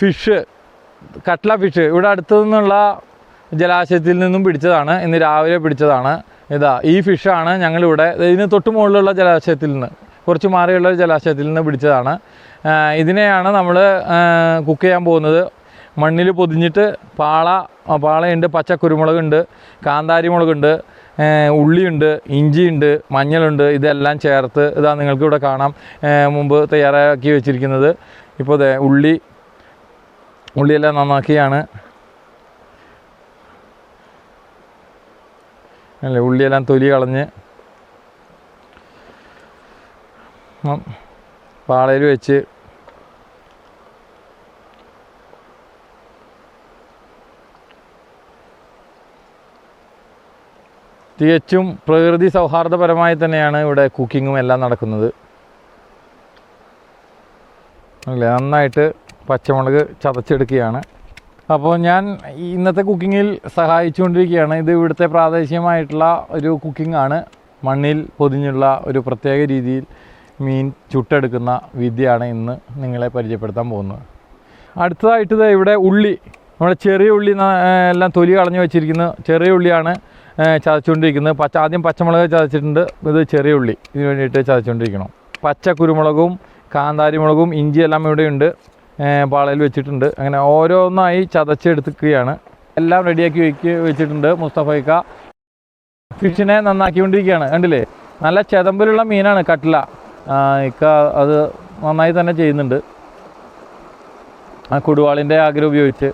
Fish, കട്ട്ല fish ഇവിടെ അടുത്തു നിന്നുള്ള ജലാശയത്തിൽ നിന്നും പിടിച്ചതാണ്. ഇന്ന് രാവിലെ പിടിച്ചതാണ്. ഈ ഫിഷാണ് ഞങ്ങളിവിടെ ഇതിന് തൊട്ട് മുകളിലുള്ള ജലാശയത്തിൽ നിന്ന്, കുറച്ച് മാറിയുള്ള ജലാശയത്തിൽ നിന്ന് പിടിച്ചതാണ്. ഇതിനെയാണ് നമ്മൾ കുക്ക് ചെയ്യാൻ പോകുന്നത്. മണ്ണിൽ പൊതിഞ്ഞിട്ട് പാളയുണ്ട്, പച്ചക്കുരുമുളകുണ്ട്, കാന്താരി മുളകുണ്ട്, ഉള്ളിയുണ്ട്, ഇഞ്ചിയുണ്ട്, മഞ്ഞളുണ്ട്. ഇതെല്ലാം ചേർത്ത് നിങ്ങൾക്ക് ഇവിടെ കാണാം മുമ്പ് തയ്യാറാക്കി വെച്ചിരിക്കുന്നത്. ഇപ്പോൾ ഉള്ളിയെല്ലാം നന്നാക്കിയാണ് അല്ലേ, ഉള്ളിയെല്ലാം തൊലി കളഞ്ഞ് പാളയിൽ വെച്ച് തികച്ചും പ്രകൃതി സൗഹാർദ്ദപരമായി തന്നെയാണ് ഇവിടെ കുക്കിങ്ങും എല്ലാം നടക്കുന്നത് അല്ലേ. നന്നായിട്ട് പച്ചമുളക് ചതച്ചെടുക്കുകയാണ്. അപ്പോൾ ഞാൻ ഇന്നത്തെ കുക്കിങ്ങിൽ സഹായിച്ചുകൊണ്ടിരിക്കുകയാണ്. ഇത് ഇവിടുത്തെ പ്രാദേശികമായിട്ടുള്ള ഒരു കുക്കിംഗാണ്. മണ്ണിൽ പൊതിഞ്ഞുള്ള ഒരു പ്രത്യേക രീതിയിൽ മീൻ ചുട്ടെടുക്കുന്ന വിദ്യയാണ് ഇന്ന് നിങ്ങളെ പരിചയപ്പെടുത്താൻ പോകുന്നത്. അടുത്തതായിട്ട് ഇവിടെ ഉള്ളി, നമ്മുടെ ചെറിയ ഉള്ളി എല്ലാം തൊലി കളഞ്ഞ് വെച്ചിരിക്കുന്ന ചെറിയ ഉള്ളിയാണ് ചതച്ചുകൊണ്ടിരിക്കുന്നത്. ആദ്യം പച്ചമുളക് ചതച്ചിട്ടുണ്ട്, ഇത് ചെറിയ ഉള്ളി ഇതിന് വേണ്ടിയിട്ട് ചതച്ചുകൊണ്ടിരിക്കണം. പച്ച കുരുമുളകും കാന്താരി മുളകും ഇഞ്ചിയെല്ലാം ഇവിടെയുണ്ട്, പാളയിൽ വെച്ചിട്ടുണ്ട്. അങ്ങനെ ഓരോന്നായി ചതച്ചെടുക്കുകയാണ്. എല്ലാം റെഡിയാക്കി വെച്ചിട്ടുണ്ട്. മുസ്തഫയ്ക്ക ഫിഷിനെ നന്നാക്കിക്കൊണ്ടിരിക്കുകയാണ്. കണ്ടില്ലേ, നല്ല ചെതമ്പലുള്ള മീനാണ് കട്ട്ല. ഇക്ക അത് നന്നായി തന്നെ ചെയ്യുന്നുണ്ട്. ആ കൊടുവാളിൻ്റെ ആഗ്രഹം ഉപയോഗിച്ച്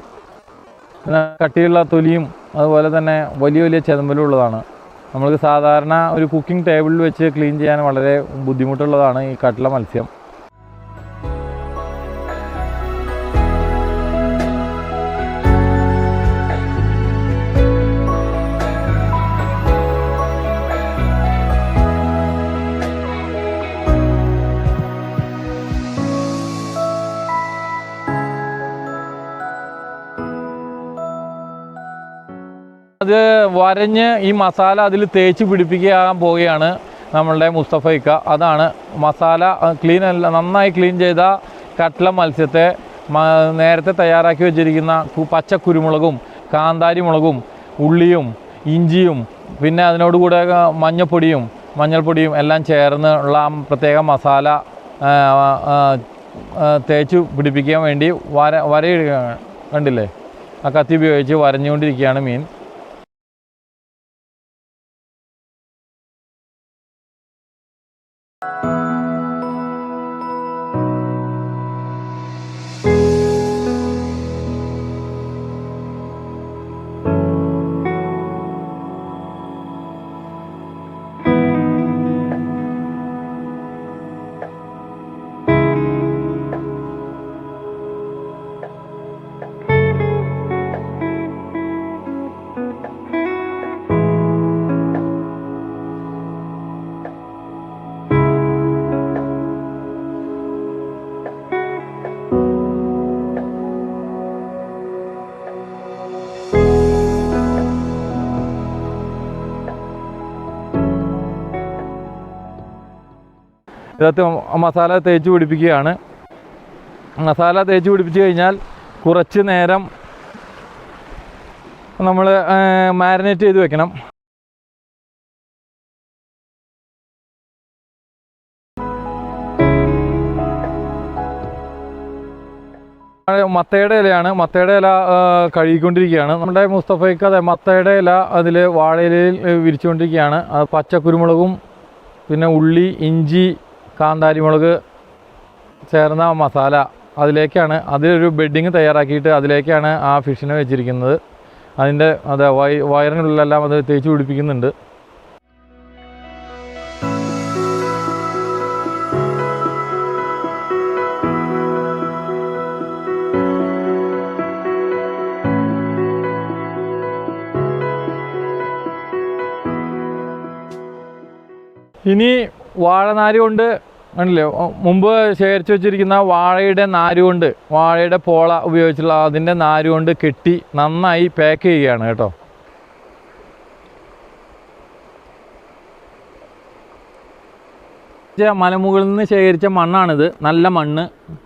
കട്ടിയുള്ള തൊലിയും അതുപോലെ തന്നെ വലിയ വലിയ ചെതമ്പലും ഉള്ളതാണ്. നമ്മൾക്ക് സാധാരണ ഒരു കുക്കിംഗ് ടേബിളിൽ വെച്ച് ക്ലീൻ ചെയ്യാൻ വളരെ ബുദ്ധിമുട്ടുള്ളതാണ് ഈ കട്ട്ല മത്സ്യം. അത് വരഞ്ഞ് ഈ മസാല അതിൽ തേച്ച് പിടിപ്പിക്കാൻ പോവുകയാണ് നമ്മളുടെ മുസ്തഫയ്ക്ക. അതാണ് മസാല നന്നായി ക്ലീൻ ചെയ്ത കട്ട്ല മത്സ്യത്തെ നേരത്തെ തയ്യാറാക്കി വെച്ചിരിക്കുന്ന പച്ച കുരുമുളകും കാന്താരി മുളകും ഉള്ളിയും ഇഞ്ചിയും പിന്നെ അതിനോടുകൂടെ മഞ്ഞൾപ്പൊടിയും എല്ലാം ചേർന്നുള്ള പ്രത്യേക മസാല തേച്ച് പിടിപ്പിക്കാൻ വേണ്ടി വരയിടുകയാണ്. കണ്ടില്ലേ, ആ കത്തി ഉപയോഗിച്ച് വരഞ്ഞുകൊണ്ടിരിക്കുകയാണ് മീൻ. ഇതിനകത്ത് മസാല തേച്ച് പിടിപ്പിക്കുകയാണ്. മസാല തേച്ച് പിടിപ്പിച്ച് കഴിഞ്ഞാൽ കുറച്ച് നേരം നമ്മൾ മാരിനേറ്റ് ചെയ്ത് വെക്കണം. മത്തയുടെ ഇലയാണ്. മത്തയുടെ ഇല കഴുകിക്കൊണ്ടിരിക്കുകയാണ് നമ്മുടെ മുസ്തഫയ്ക്ക്. അതെ, മത്തയുടെ ഇല അതിൽ വാഴയിലയിൽ വിരിച്ചുകൊണ്ടിരിക്കുകയാണ്. അത് പച്ചക്കുരുമുളകും പിന്നെ ഉള്ളി ഇഞ്ചി കാന്താരി മുളക് ചേർന്ന മസാല അതിലൊരു ബെഡിങ് തയ്യാറാക്കിയിട്ട് അതിലേക്കാണ് ആ ഫിഷിനെ വെച്ചിരിക്കുന്നത്. അതിൻ്റെ വയറിനുള്ളിലെല്ലാം അത് തേച്ച് പിടിപ്പിക്കുന്നുണ്ട്. ഇനി വാഴനാര് കൊണ്ട് ആണല്ലേ മുമ്പ് ശേഖരിച്ച് വെച്ചിരിക്കുന്ന വാഴയുടെ നാര് കൊണ്ട്, വാഴയുടെ പോള ഉപയോഗിച്ചുള്ള അതിൻ്റെ നാര് കൊണ്ട് കെട്ടി നന്നായി പാക്ക് ചെയ്യുകയാണ് കേട്ടോ. മലമുകളിൽ നിന്ന് ശേഖരിച്ച മണ്ണാണിത്. നല്ല മണ്ണ്.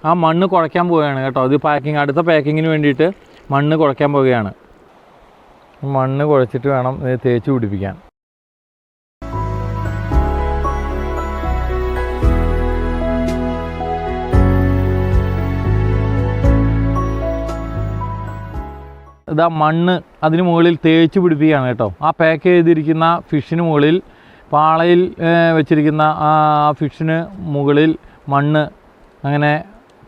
ആ മണ്ണ് കുഴയ്ക്കാൻ പോവുകയാണ് കേട്ടോ. അത് അടുത്ത പാക്കിങ്ങിന് വേണ്ടിയിട്ട് മണ്ണ് കുഴയ്ക്കാൻ പോവുകയാണ്. മണ്ണ് കുഴച്ചിട്ട് വേണം ഇത് തേച്ച് പിടിപ്പിക്കാൻ. ഇതാ മണ്ണ് അതിന് മുകളിൽ തേച്ച് പിടിപ്പിക്കുകയാണ് കേട്ടോ. ആ പാക്ക് ചെയ്തിരിക്കുന്ന ഫിഷിന് മുകളിൽ, പാളയിൽ വെച്ചിരിക്കുന്ന ആ ഫിഷിന് മുകളിൽ മണ്ണ് അങ്ങനെ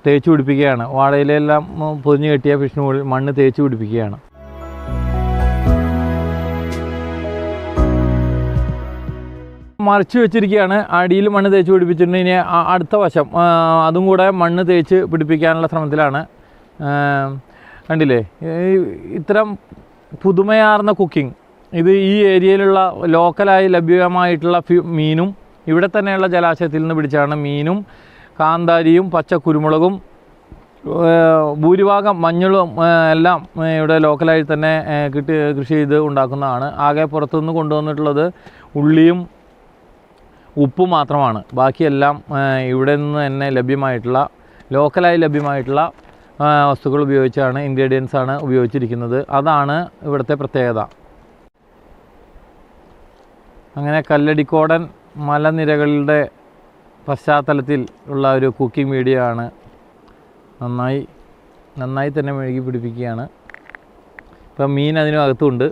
തേച്ച് പിടിപ്പിക്കുകയാണ്. വാഴയിലെല്ലാം പൊതിഞ്ഞ് കെട്ടിയ ഫിഷിന് മുകളിൽ മണ്ണ് തേച്ച് പിടിപ്പിക്കുകയാണ്. മറിച്ച് വെച്ചിരിക്കുകയാണ്. അടിയിൽ മണ്ണ് തേച്ച് പിടിപ്പിച്ചിട്ടുണ്ട്. ഇനി അടുത്ത വശം അതും കൂടെ മണ്ണ് തേച്ച് പിടിപ്പിക്കാനുള്ള ശ്രമത്തിലാണ്. കണ്ടില്ലേ, ഇത്തരം പുതുമയാർന്ന കുക്കിംഗ് ഇത് ഈ ഏരിയയിലുള്ള ലോക്കലായി ലഭ്യമായിട്ടുള്ള മീനും ഇവിടെ തന്നെയുള്ള ജലാശയത്തിൽ നിന്ന് പിടിച്ചാണ് മീനും കാന്താരിയും പച്ചക്കുരുമുളകും ഭൂരിഭാഗം മഞ്ഞളും എല്ലാം ഇവിടെ ലോക്കലായി തന്നെ കൃഷി ചെയ്ത് ഉണ്ടാക്കുന്നതാണ്. ആകെ പുറത്തുനിന്ന് കൊണ്ടുവന്നിട്ടുള്ളത് ഉള്ളിയും ഉപ്പും മാത്രമാണ്. ബാക്കിയെല്ലാം ഇവിടെ നിന്ന് തന്നെ ലഭ്യമായിട്ടുള്ള ലോക്കലായി ലഭ്യമായിട്ടുള്ള വസ്തുക്കൾ ഉപയോഗിച്ചാണ്, ഇൻഗ്രീഡിയൻസ് ആണ് ഉപയോഗിച്ചിരിക്കുന്നത്. അതാണ് ഇവിടുത്തെ പ്രത്യേകത. അങ്ങനെ കല്ലടിക്കോടൻ മലനിരകളുടെ പശ്ചാത്തലത്തിൽ ഉള്ള ഒരു കുക്കിംഗ് വീഡിയോ ആണ്. നന്നായി തന്നെ മെഴുകി പിടിപ്പിക്കുകയാണ്. ഇപ്പം മീൻ അതിനകത്തുണ്ട്.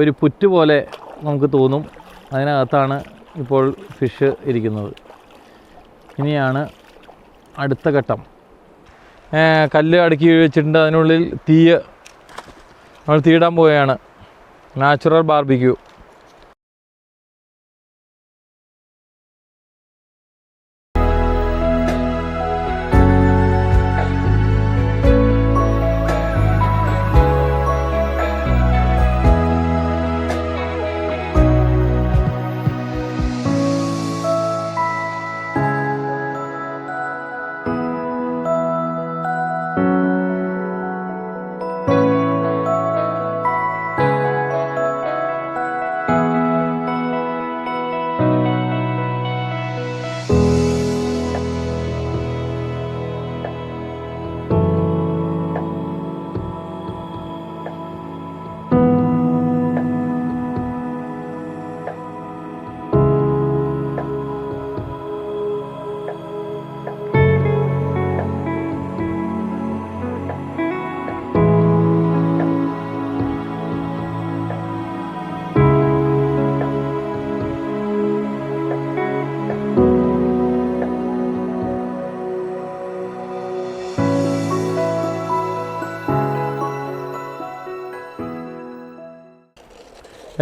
ഒരു പുറ്റ് പോലെ നമുക്ക് തോന്നും. അതിനകത്താണ് ഇപ്പോൾ ഫിഷ് ഇരിക്കുന്നത്. ഇനിയാണ് അടുത്ത ഘട്ടം. കല്ല് അടുക്കി വെച്ചിട്ടുണ്ട്. അതിനുള്ളിൽ നമ്മൾ തീയിടാൻ പോവുകയാണ്. Natural barbecue.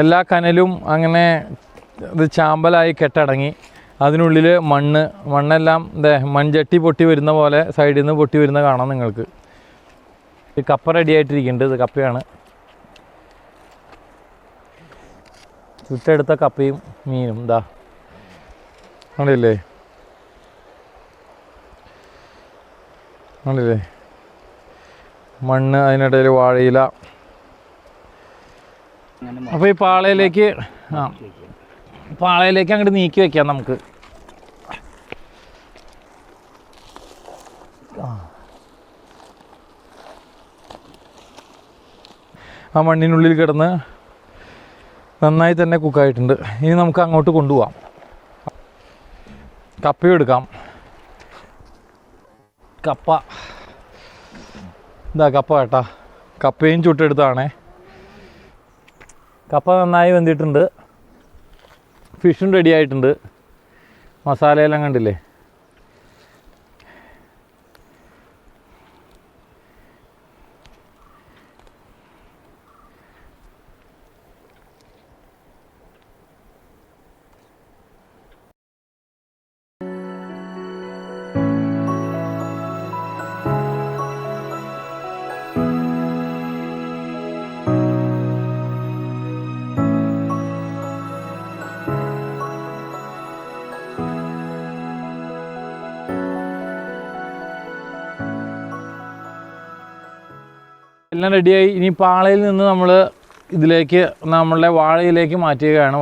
എല്ലാ കനലും അങ്ങനെ ഇത് ചാമ്പലായി കെട്ടടങ്ങി. അതിനുള്ളിൽ മണ്ണെല്ലാം മൺചട്ടി പൊട്ടി വരുന്ന പോലെ സൈഡിൽ നിന്ന് പൊട്ടി വരുന്ന കാണാം നിങ്ങൾക്ക്. ഈ കപ്പ റെഡി ആയിട്ടിരിക്കുന്നുണ്ട്. ഇത് കപ്പയാണ്. ചുട്ടെടുത്ത കപ്പയും മീനും ഇതാ കണ്ടില്ലേ. മണ്ണ്, അതിനിടയിൽ വാഴയില. അപ്പോൾ ഈ പാളയിലേക്ക് അങ്ങോട്ട് നീക്കി വെക്കാം നമുക്ക്. ആ മണ്ണിനുള്ളിൽ കിടന്ന് നന്നായി തന്നെ കുക്കായിട്ടുണ്ട്. ഇനി നമുക്ക് അങ്ങോട്ട് കൊണ്ടുപോകാം. കപ്പയും എടുക്കാം. കപ്പ കേട്ടാ. കപ്പയും ചുട്ടെടുത്താണേ. കപ്പ നന്നായി വെന്തിട്ടുണ്ട്. ഫിഷും റെഡി ആയിട്ടുണ്ട്. മസാലയെല്ലാം കണ്ടില്ലേ. എല്ലാം റെഡിയായി. ഇനി പാളയിൽ നിന്ന് നമ്മൾ ഇതിലേക്ക് നമ്മളുടെ വാഴയിലേക്ക് മാറ്റുകയാണ്.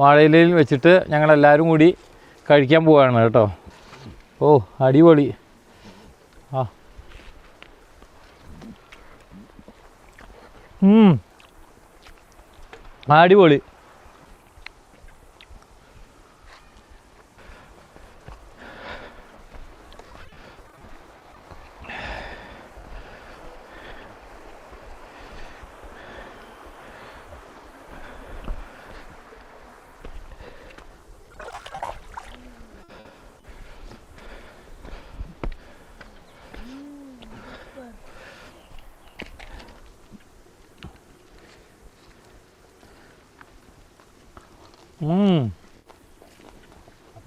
വാഴയിലയിൽ വെച്ചിട്ട് ഞങ്ങളെല്ലാവരും കൂടി കഴിക്കാൻ പോവുകയാണ് കേട്ടോ. ഓ അടിപൊളി. ആ അടിപൊളി.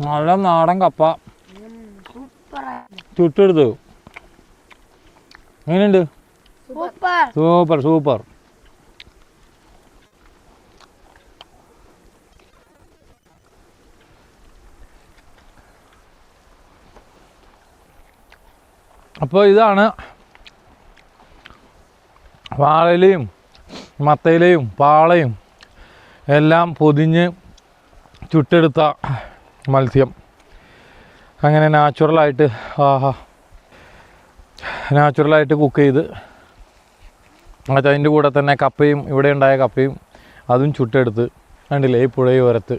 നല്ല നാടൻ കപ്പ ചുട്ടെടുത്തു. എങ്ങനെയുണ്ട്? Super super. അപ്പോൾ ഇതാണ് വാഴയിലയും മത്തയിലയും പാളയും എല്ലാം പൊതിഞ്ഞ് ചുട്ടെടുത്ത മത്സ്യം. അങ്ങനെ നാച്ചുറലായിട്ട് കുക്ക് ചെയ്ത് അതിൻ്റെ കൂടെ തന്നെ കപ്പയും ഇവിടെ ഉണ്ടായ കപ്പയും അതും ചുട്ടെടുത്ത് കണ്ടില്ലേ ഈ പുഴയോരത്ത്